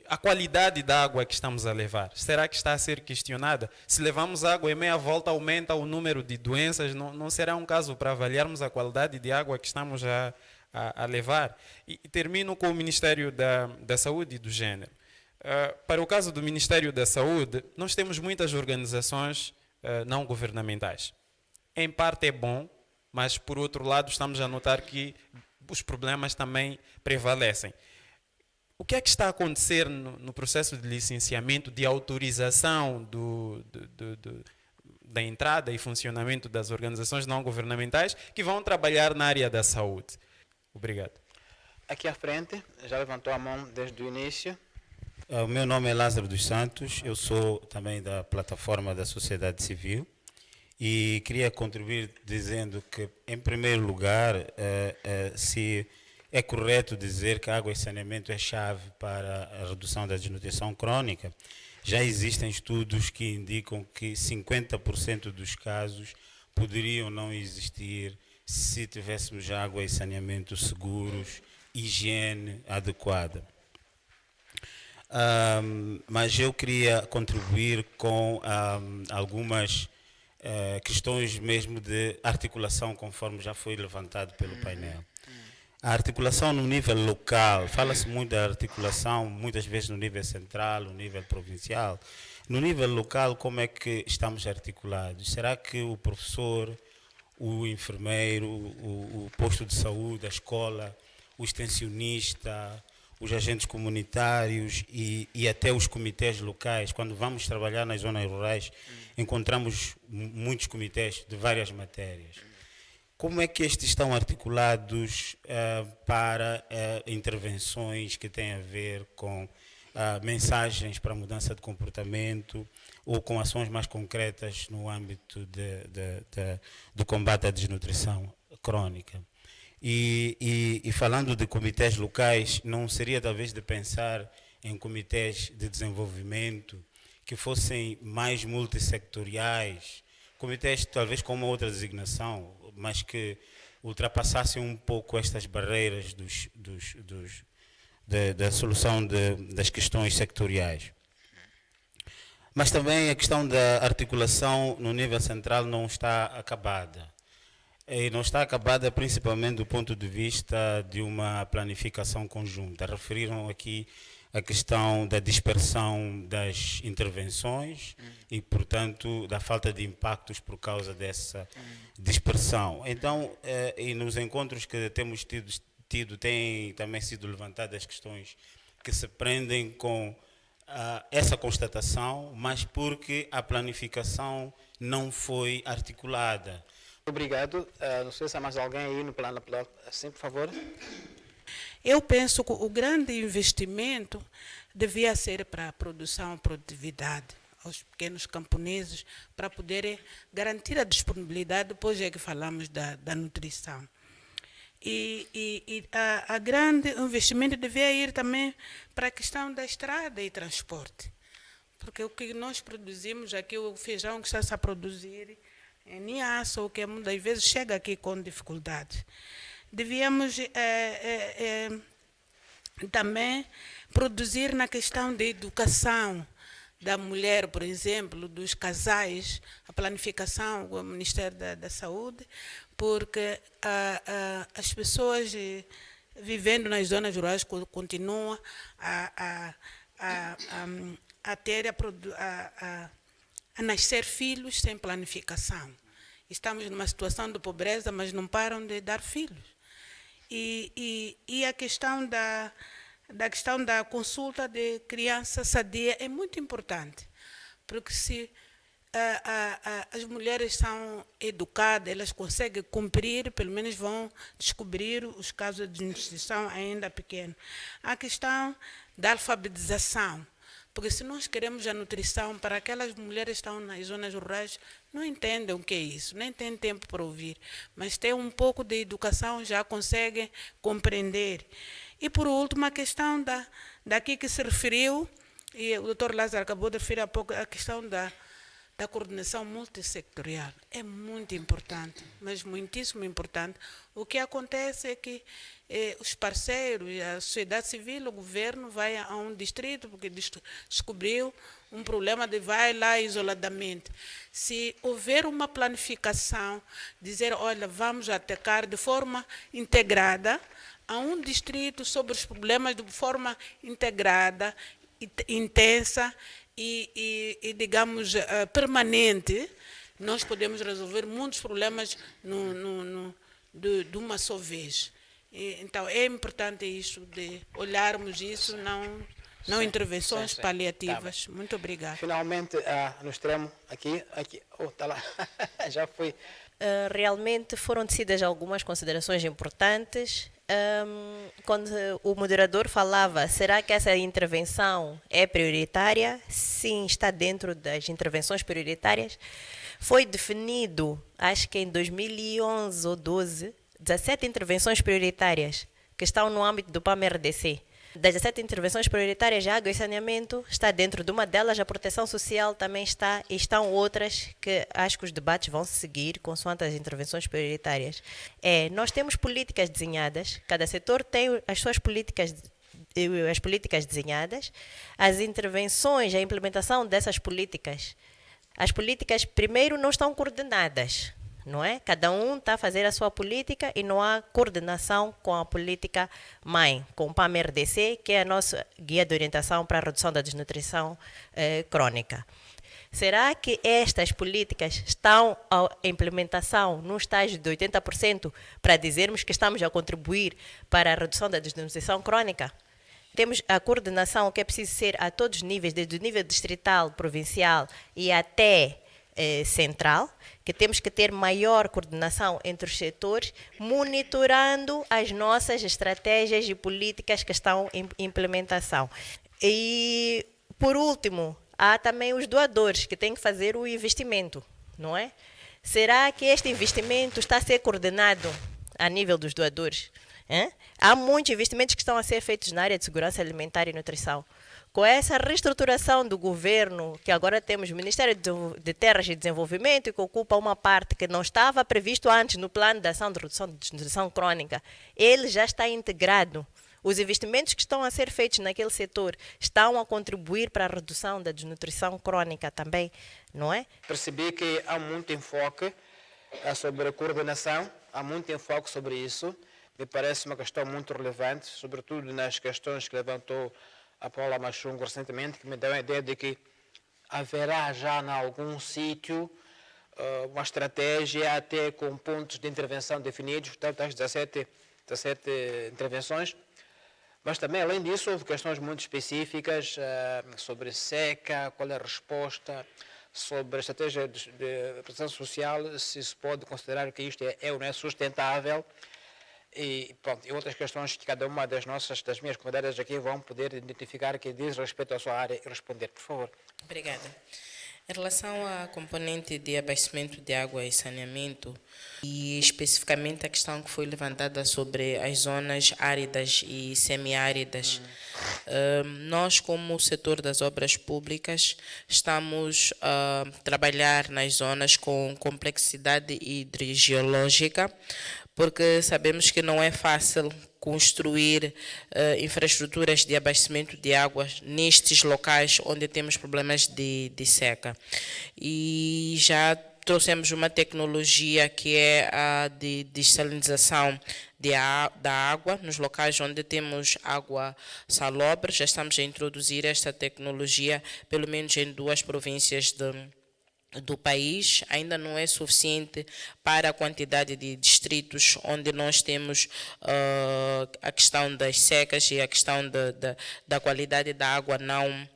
a qualidade da água que estamos a levar, será que está a ser questionada? Se levamos água e meia volta aumenta o número de doenças, não será um caso para avaliarmos a qualidade de água que estamos a levar? E termino com o Ministério da Saúde e do Gênero. Para o caso do Ministério da Saúde, nós temos muitas organizações não governamentais. Em parte é bom, mas por outro lado estamos a notar que os problemas também prevalecem. O que é que está a acontecer no processo de licenciamento, de autorização da entrada e funcionamento das organizações não governamentais que vão trabalhar na área da saúde? Obrigado. Aqui à frente, já levantou a mão desde o início. O meu nome é Lázaro dos Santos, eu sou também da plataforma da sociedade civil e queria contribuir dizendo que, em primeiro lugar, se é correto dizer que a água e saneamento é chave para a redução da desnutrição crônica. Já existem estudos que indicam que 50% dos casos poderiam não existir se tivéssemos água e saneamento seguros, higiene adequada. Mas eu queria contribuir com algumas questões mesmo de articulação, conforme já foi levantado pelo painel. A articulação no nível local, fala-se muito da articulação, muitas vezes no nível central, no nível provincial. No nível local, como é que estamos articulados? Será que o professor, o enfermeiro, o posto de saúde, a escola, o extensionista, os agentes comunitários e até os comitês locais, quando vamos trabalhar nas zonas rurais, encontramos muitos comitês de várias matérias. Como é que estes estão articulados para intervenções que têm a ver com mensagens para mudança de comportamento ou com ações mais concretas no âmbito do combate à desnutrição crônica? E falando de comitês locais, não seria talvez de pensar em comitês de desenvolvimento que fossem mais multissectoriais, comitês talvez com uma outra designação, mas que ultrapassassem um pouco estas barreiras da solução das questões sectoriais. Mas também a questão da articulação no nível central não está acabada. E não está acabada principalmente do ponto de vista de uma planificação conjunta. Referiram aqui a questão da dispersão das intervenções e, portanto, da falta de impactos por causa dessa dispersão. Então, e nos encontros que temos tido têm também sido levantadas questões que se prendem com essa constatação, mas porque a planificação não foi articulada. Obrigado. Não sei se há mais alguém aí no plano. Sim, por favor. Eu penso que o grande investimento devia ser para a produção e produtividade aos pequenos camponeses, para poderem garantir a disponibilidade, depois é que falamos da nutrição. E a grande investimento devia ir também para a questão da estrada e transporte. Porque o que nós produzimos aqui, o feijão que está-se a produzir em Niassa, ou que muitas vezes chega aqui com dificuldades. Devíamos também produzir na questão da educação da mulher, por exemplo, dos casais, a planificação do Ministério da Saúde, porque as pessoas vivendo nas zonas rurais continuam a nascer filhos sem planificação. estamos numa situação de pobreza, mas não param de dar filhos. E a questão da consulta de criança sadia é muito importante, porque se as mulheres são educadas, elas conseguem cumprir, pelo menos vão descobrir os casos de desnutrição ainda pequenos. A questão da alfabetização, porque se nós queremos a nutrição para aquelas mulheres que estão nas zonas rurais, não entendem o que é isso, nem têm tempo para ouvir, mas têm um pouco de educação, já conseguem compreender. E por último, a questão daqui que se referiu, e o Dr. Lázaro acabou de referir há pouco, a questão da coordenação multissectorial. É muito importante, mas muitíssimo importante. O que acontece é que os parceiros, a sociedade civil, o governo vai a um distrito, porque descobriu um problema de vai lá isoladamente. Se houver uma planificação, dizer, olha, vamos atacar de forma integrada a um distrito sobre os problemas de forma integrada, intensa, e digamos, permanente, nós podemos resolver muitos problemas de uma só vez. Então, é importante isso, de olharmos isso, não intervenções paliativas. Tá. Muito obrigada. Finalmente, no extremo, aqui, está lá, já foi. Realmente foram tecidas algumas considerações importantes. Quando o moderador falava, será que essa intervenção é prioritária? Sim, está dentro das intervenções prioritárias. Foi definido, acho que em 2011 ou 2012, 17 intervenções prioritárias que estão no âmbito do PAM-RDC. Das 17 intervenções prioritárias, a água e saneamento está dentro de uma delas, a proteção social também está, e estão outras que acho que os debates vão seguir consoante as intervenções prioritárias. Nós temos políticas desenhadas, cada setor tem as suas políticas, as políticas desenhadas, as intervenções, a implementação dessas políticas. As políticas, primeiro, não estão coordenadas. Não é? Cada um está a fazer a sua política e não há coordenação com a política mãe, com o PAM-RDC, que é a nossa guia de orientação para a redução da desnutrição crônica. Será que estas políticas estão em implementação num estágio de 80% para dizermos que estamos a contribuir para a redução da desnutrição crônica? Temos a coordenação que é preciso ser a todos os níveis, desde o nível distrital, provincial e até central, que temos que ter maior coordenação entre os setores, monitorando as nossas estratégias e políticas que estão em implementação. E, por último, há também os doadores, que têm que fazer o investimento, não é? Será que este investimento está a ser coordenado a nível dos doadores? Há muitos investimentos que estão a ser feitos na área de segurança alimentar e nutrição. Com essa reestruturação do governo, que agora temos o Ministério de Terras e Desenvolvimento, que ocupa uma parte que não estava previsto antes no plano de ação de redução de desnutrição crônica, ele já está integrado. Os investimentos que estão a ser feitos naquele setor estão a contribuir para a redução da desnutrição crônica também, não é? Percebi que há muito enfoque sobre a coordenação, há muito enfoque sobre isso. Me parece uma questão muito relevante, sobretudo nas questões que levantou a Paula Machungo recentemente, que me deu a ideia de que haverá já em algum sítio uma estratégia até com pontos de intervenção definidos, portanto, as 17 intervenções. Mas também, além disso, houve questões muito específicas sobre seca, qual é a resposta, sobre a estratégia de proteção social, se se pode considerar que isto é ou não é sustentável. E, pronto, e outras questões que cada uma das minhas convidadas aqui vão poder identificar que diz respeito à sua área e responder, por favor. Obrigada. Em relação à componente de abastecimento de água e saneamento, e especificamente a questão que foi levantada sobre as zonas áridas e semiáridas, nós, como setor das obras públicas, estamos a trabalhar nas zonas com complexidade hidrogeológica, porque sabemos que não é fácil construir infraestruturas de abastecimento de água nestes locais onde temos problemas de seca. E já trouxemos uma tecnologia que é a de dessalinização da água, nos locais onde temos água salobre. Já estamos a introduzir esta tecnologia, pelo menos em 2 províncias do país ainda não é suficiente para a quantidade de distritos onde nós temos a questão das secas e a questão da qualidade da água não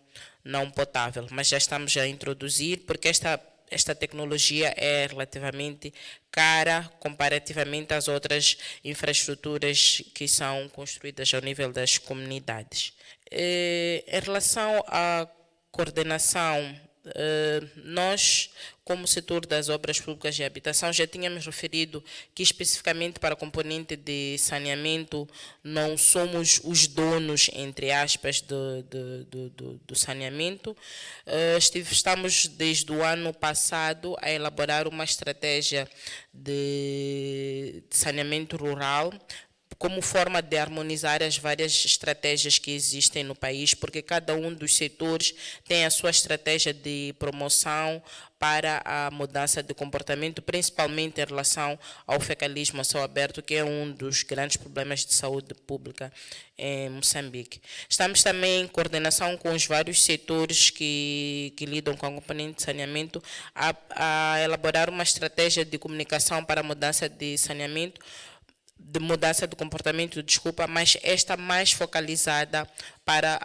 potável, mas já estamos a introduzir, porque esta tecnologia é relativamente cara comparativamente às outras infraestruturas que são construídas ao nível das comunidades. Em relação à coordenação, nós, como setor das obras públicas de habitação, já tínhamos referido que especificamente para a componente de saneamento não somos os donos, entre aspas, do saneamento. Estamos desde o ano passado a elaborar uma estratégia de saneamento rural, como forma de harmonizar as várias estratégias que existem no país, porque cada um dos setores tem a sua estratégia de promoção para a mudança de comportamento, principalmente em relação ao fecalismo a céu aberto, que é um dos grandes problemas de saúde pública em Moçambique. Estamos também em coordenação com os vários setores que lidam com a componente de saneamento, a elaborar uma estratégia de comunicação para a mudança de saneamento, de mudança de comportamento, mas esta mais focalizada para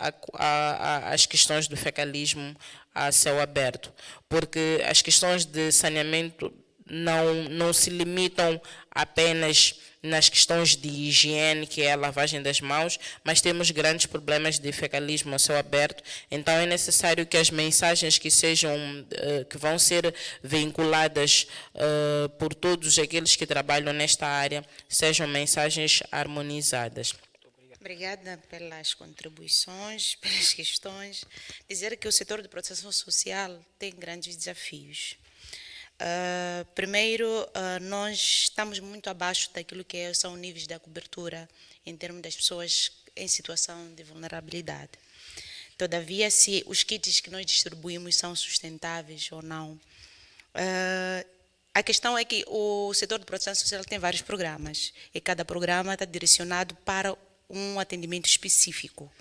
as questões do fecalismo a céu aberto, porque as questões de saneamento não se limitam apenas nas questões de higiene, que é a lavagem das mãos, mas temos grandes problemas de fecalismo a céu aberto. Então é necessário que as mensagens que vão ser vinculadas por todos aqueles que trabalham nesta área sejam mensagens harmonizadas. Obrigada pelas contribuições, pelas questões. Dizer que o setor de proteção social tem grandes desafios. Primeiro, nós estamos muito abaixo daquilo que são níveis da cobertura em termos das pessoas em situação de vulnerabilidade. Todavia, se os kits que nós distribuímos são sustentáveis ou não. A questão é que o setor de proteção social tem vários programas e cada programa está direcionado para um atendimento específico.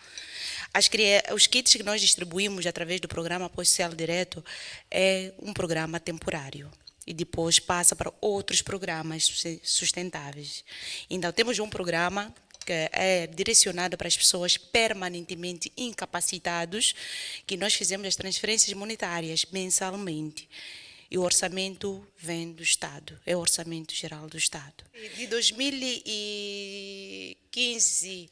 Os kits que nós distribuímos através do programa Apoio Social Direto é um programa temporário e depois passa para outros programas sustentáveis. Então, temos um programa que é direcionado para as pessoas permanentemente incapacitadas, que nós fizemos as transferências monetárias mensalmente. E o orçamento vem do Estado, é o orçamento geral do Estado. De 2015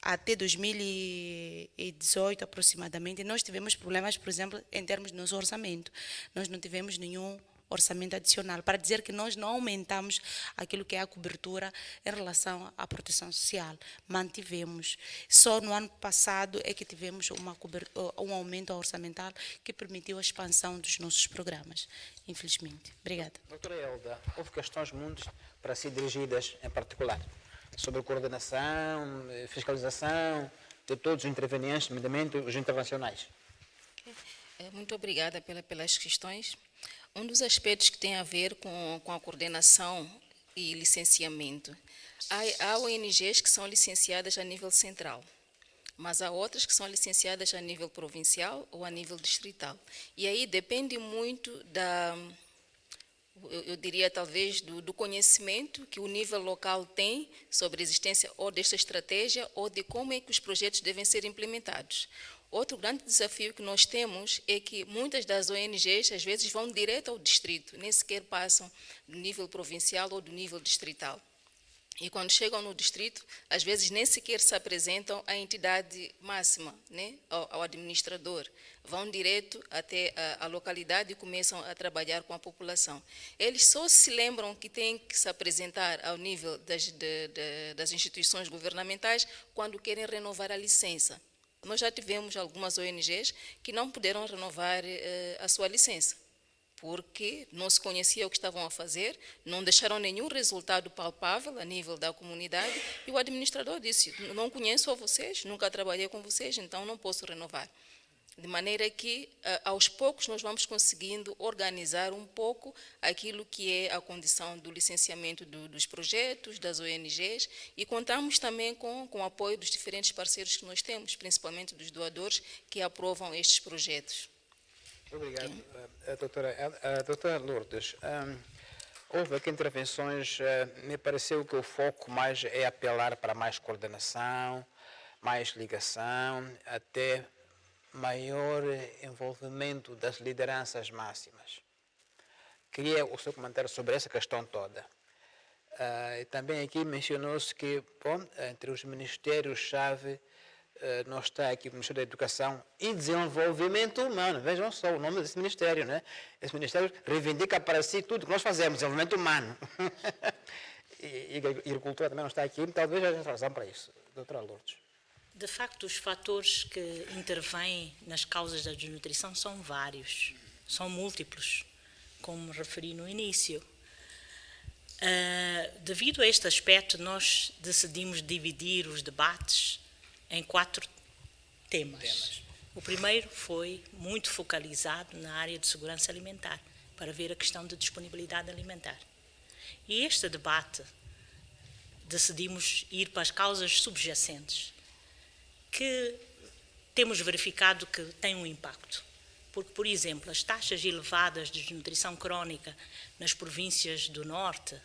até 2018, aproximadamente, nós tivemos problemas, por exemplo, em termos do nosso orçamento. Nós não tivemos nenhum orçamento adicional, para dizer que nós não aumentamos aquilo que é a cobertura em relação à proteção social. Mantivemos. Só no ano passado é que tivemos um aumento orçamental que permitiu a expansão dos nossos programas, infelizmente. Obrigada. Doutora Elda, houve questões muito para si dirigidas em particular, sobre coordenação, fiscalização de todos os intervenientes, nomeadamente os internacionais. Muito obrigada pelas questões. Um dos aspectos que tem a ver com a coordenação e licenciamento. Há ONGs que são licenciadas a nível central, mas há outras que são licenciadas a nível provincial ou a nível distrital. E aí depende muito eu diria talvez do conhecimento que o nível local tem sobre a existência ou desta estratégia ou de como é que os projetos devem ser implementados. Outro grande desafio que nós temos é que muitas das ONGs às vezes vão direto ao distrito, nem sequer passam do nível provincial ou do nível distrital. E quando chegam no distrito, às vezes nem sequer se apresentam à entidade máxima, né, ao administrador. Vão direto até a localidade e começam a trabalhar com a população. Eles só se lembram que têm que se apresentar ao nível das instituições governamentais quando querem renovar a licença. Nós já tivemos algumas ONGs que não puderam renovar a sua licença, porque não se conhecia o que estavam a fazer, não deixaram nenhum resultado palpável a nível da comunidade, e o administrador disse: não conheço a vocês, nunca trabalhei com vocês, então não posso renovar. De maneira que, aos poucos, nós vamos conseguindo organizar um pouco aquilo que é a condição do licenciamento dos projetos, das ONGs, e contamos também com o apoio dos diferentes parceiros que nós temos, principalmente dos doadores que aprovam estes projetos. Muito obrigado, doutora Lourdes. Houve aqui intervenções, me pareceu que o foco mais é apelar para mais coordenação, mais ligação, até maior envolvimento das lideranças máximas. Queria o seu comentário sobre essa questão toda. E também aqui mencionou-se que, bom, entre os ministérios-chave, não está aqui o Ministério da Educação e Desenvolvimento Humano. Vejam só o nome desse ministério, né? Esse ministério reivindica para si tudo que nós fazemos, desenvolvimento humano. e agricultura também não está aqui, talvez haja razão para isso. Doutora Lourdes. De facto, os fatores que intervêm nas causas da desnutrição são vários, são múltiplos, como referi no início. Devido a este aspecto, nós decidimos dividir os debates em 4 temas. O primeiro foi muito focalizado na área de segurança alimentar, para ver a questão de disponibilidade alimentar. E este debate decidimos ir para as causas subjacentes, que temos verificado que têm um impacto. Porque, por exemplo, as taxas elevadas de desnutrição crónica nas províncias do Norte,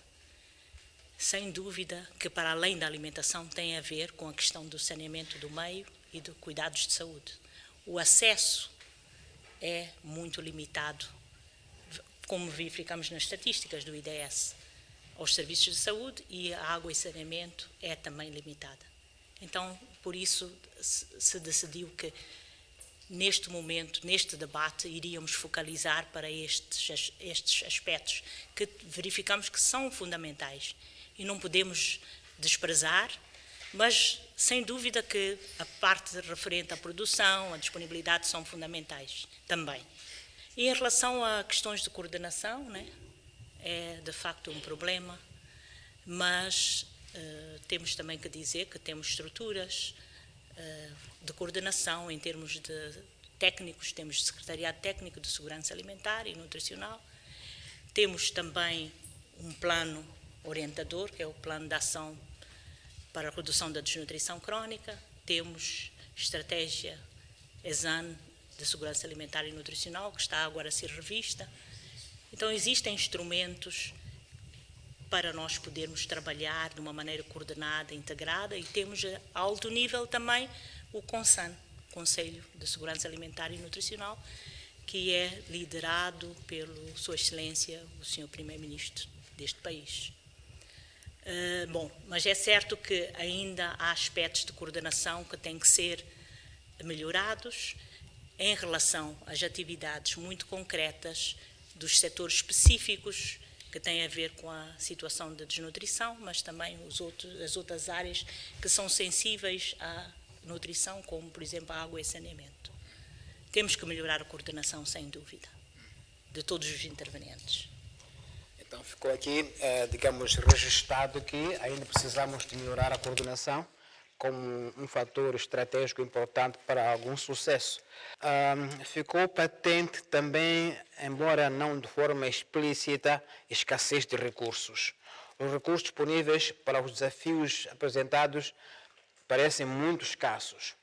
sem dúvida que, para além da alimentação, tem a ver com a questão do saneamento do meio e de cuidados de saúde. O acesso é muito limitado, como verificamos nas estatísticas do IDS, aos serviços de saúde, e a água e saneamento é também limitada. Então, por isso, se decidiu que, neste momento, neste debate, iríamos focalizar para estes aspectos que verificamos que são fundamentais e não podemos desprezar, mas sem dúvida que a parte referente à produção, à disponibilidade são fundamentais também. E em relação a questões de coordenação, né, é de facto um problema, mas temos também que dizer que temos estruturas de coordenação em termos de técnicos, temos Secretariado Técnico de Segurança Alimentar e Nutricional, temos também um plano orientador, que é o Plano de Ação para a Redução da Desnutrição Crónica, temos estratégia ESAN de Segurança Alimentar e Nutricional, que está agora a ser revista. Então, existem instrumentos para nós podermos trabalhar de uma maneira coordenada, integrada, e temos a alto nível também o CONSAN, Conselho de Segurança Alimentar e Nutricional, que é liderado pelo Sua Excelência, o Sr. Primeiro-Ministro deste país. Mas é certo que ainda há aspectos de coordenação que têm que ser melhorados em relação às atividades muito concretas dos setores específicos que têm a ver com a situação da desnutrição, mas também as outras áreas que são sensíveis à nutrição, como, por exemplo, a água e saneamento. Temos que melhorar a coordenação, sem dúvida, de todos os intervenientes. Então, ficou aqui, digamos, registado que ainda precisamos de melhorar a coordenação como um fator estratégico importante para algum sucesso. Ficou patente também, embora não de forma explícita, escassez de recursos. Os recursos disponíveis para os desafios apresentados parecem muito escassos.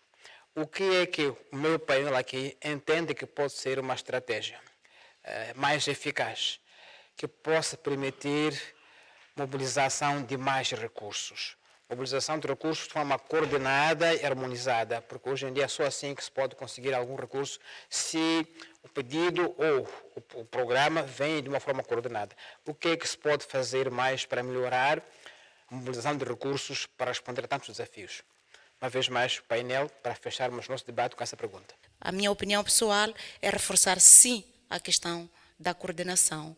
O que é que o meu painel aqui entende que pode ser uma estratégia mais eficaz, que possa permitir mobilização de mais recursos? Mobilização de recursos de forma coordenada e harmonizada, porque hoje em dia é só assim que se pode conseguir algum recurso, se o pedido ou o programa vem de uma forma coordenada. O que é que se pode fazer mais para melhorar a mobilização de recursos para responder a tantos desafios? Uma vez mais, o painel, para fecharmos nosso debate com essa pergunta. A minha opinião pessoal é reforçar, sim, a questão da coordenação.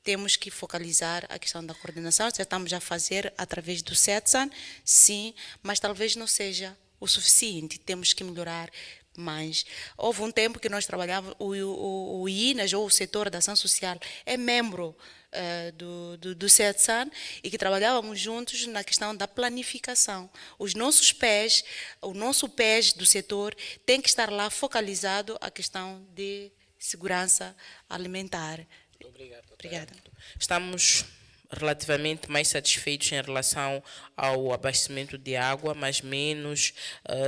Temos que focalizar a questão da coordenação, já estamos a fazer através do CETSAN, sim, mas talvez não seja o suficiente, temos que melhorar mais. Houve um tempo que nós trabalhávamos, o INAS, ou o setor da ação social, é membro do CETSAN, e que trabalhávamos juntos na questão da planificação. Os nossos PES, o nosso PES do setor tem que estar lá focalizado a questão de segurança alimentar. Obrigado. Obrigada. Estamos relativamente mais satisfeitos em relação ao abastecimento de água, mas menos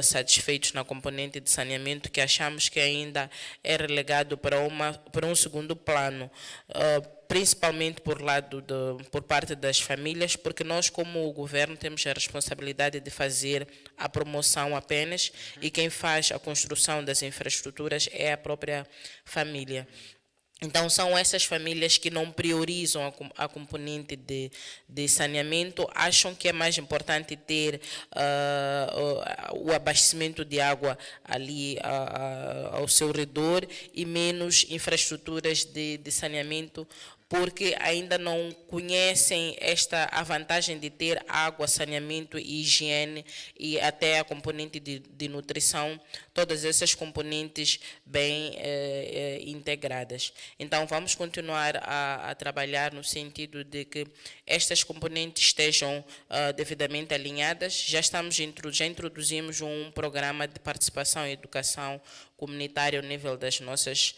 satisfeitos na componente de saneamento, que achamos que ainda é relegado para um segundo plano, principalmente por parte das famílias, porque nós, como governo, temos a responsabilidade de fazer a promoção apenas, e quem faz a construção das infraestruturas é a própria família. Então, são essas famílias que não priorizam a componente de saneamento, acham que é mais importante ter o abastecimento de água ali ao seu redor e menos infraestruturas de saneamento, porque ainda não conhecem a vantagem de ter água, saneamento e higiene, e até a componente de nutrição, todas essas componentes bem integradas. Então, vamos continuar a trabalhar no sentido de que estas componentes estejam devidamente alinhadas. Já introduzimos um programa de participação e educação comunitária ao nível das nossas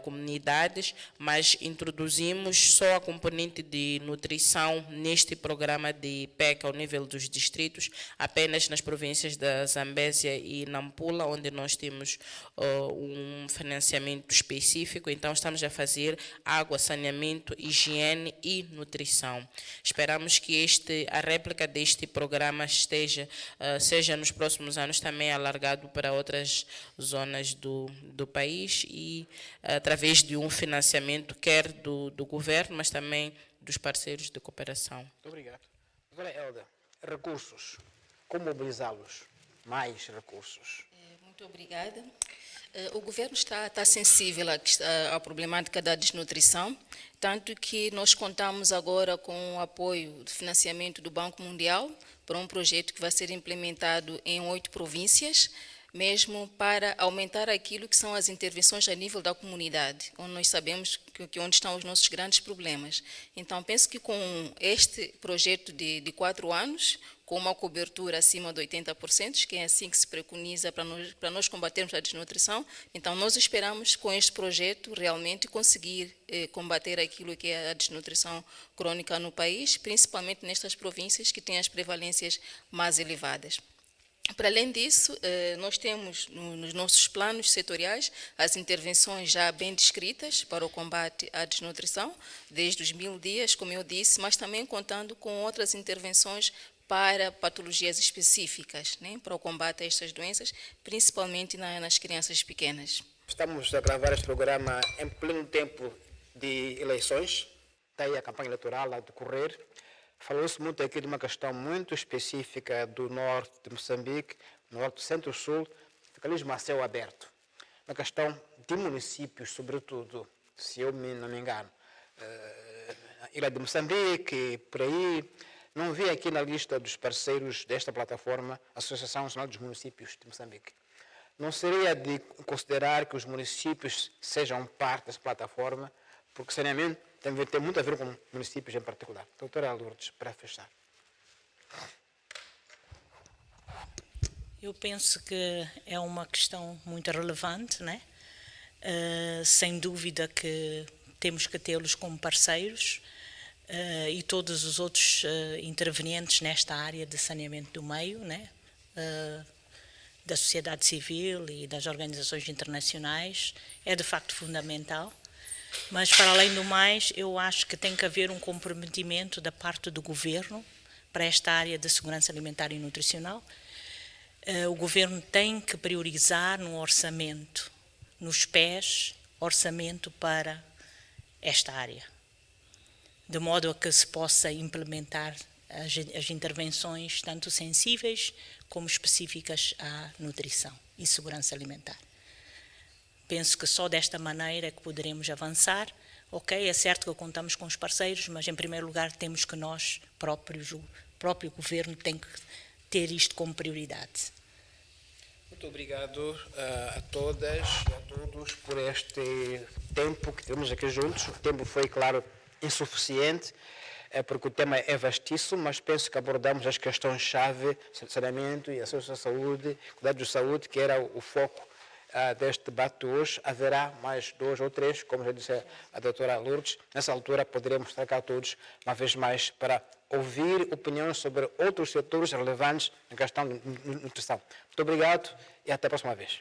comunidades, mas introduzimos só a componente de nutrição neste programa de PEC ao nível dos distritos, apenas nas províncias da Zambésia e Nampula, onde nós temos um financiamento específico. Então, estamos a fazer água, saneamento, higiene e nutrição. Esperamos que a réplica deste programa seja nos próximos anos também alargado para outras zonas do país, e através de um financiamento quer do governo, mas também dos parceiros de cooperação. Muito obrigado. Agora, Elda, recursos. Como mobilizá-los? Mais recursos. Muito obrigada. O governo está sensível à problemática da desnutrição, tanto que nós contamos agora com o apoio de financiamento do Banco Mundial para um projeto que vai ser implementado em 8 províncias, mesmo para aumentar aquilo que são as intervenções a nível da comunidade, onde nós sabemos que onde estão os nossos grandes problemas. Então, penso que com este projeto de 4 anos, com uma cobertura acima de 80%, que é assim que se preconiza para nós combatermos a desnutrição, então nós esperamos com este projeto realmente conseguir combater aquilo que é a desnutrição crônica no país, principalmente nestas províncias que têm as prevalências mais elevadas. Para além disso, nós temos nos nossos planos setoriais as intervenções já bem descritas para o combate à desnutrição, desde os 1000 dias, como eu disse, mas também contando com outras intervenções para patologias específicas, né, para o combate a estas doenças, principalmente nas crianças pequenas. Estamos a gravar este programa em pleno tempo de eleições, está aí a campanha eleitoral a decorrer. Falou-se muito aqui de uma questão muito específica do norte de Moçambique, norte, centro-sul, fica ali a céu aberto. Uma questão de municípios, sobretudo, se eu não me engano. Ilha de Moçambique, por aí. Não vi aqui na lista dos parceiros desta plataforma a Associação Nacional dos Municípios de Moçambique. Não seria de considerar que os municípios sejam parte dessa plataforma, porque saneamento tem muito a ver com municípios em particular. Doutora Lourdes, para fechar. Eu penso que é uma questão muito relevante, né? Sem dúvida que temos que tê-los como parceiros, e todos os outros intervenientes nesta área de saneamento do meio, né? Da sociedade civil e das organizações internacionais, é de facto fundamental. Mas, para além do mais, eu acho que tem que haver um comprometimento da parte do governo para esta área de segurança alimentar e nutricional. O governo tem que priorizar no orçamento, nos PES, orçamento para esta área, de modo a que se possa implementar as intervenções tanto sensíveis como específicas à nutrição e segurança alimentar. Penso que só desta maneira é que poderemos avançar. Ok, é certo que contamos com os parceiros, mas em primeiro lugar temos que nós próprios, o próprio governo tem que ter isto como prioridade. Muito obrigado a todas e a todos por este tempo que tivemos aqui juntos. O tempo foi, claro, insuficiente, porque o tema é vastíssimo, mas penso que abordamos as questões-chave, saneamento e acesso à saúde, cuidados de saúde, que era o foco deste debate hoje. Haverá mais 2 ou 3, como já disse a doutora Lourdes. Nessa altura poderemos estar cá todos, uma vez mais, para ouvir opiniões sobre outros setores relevantes na questão de nutrição. Muito obrigado e até a próxima vez.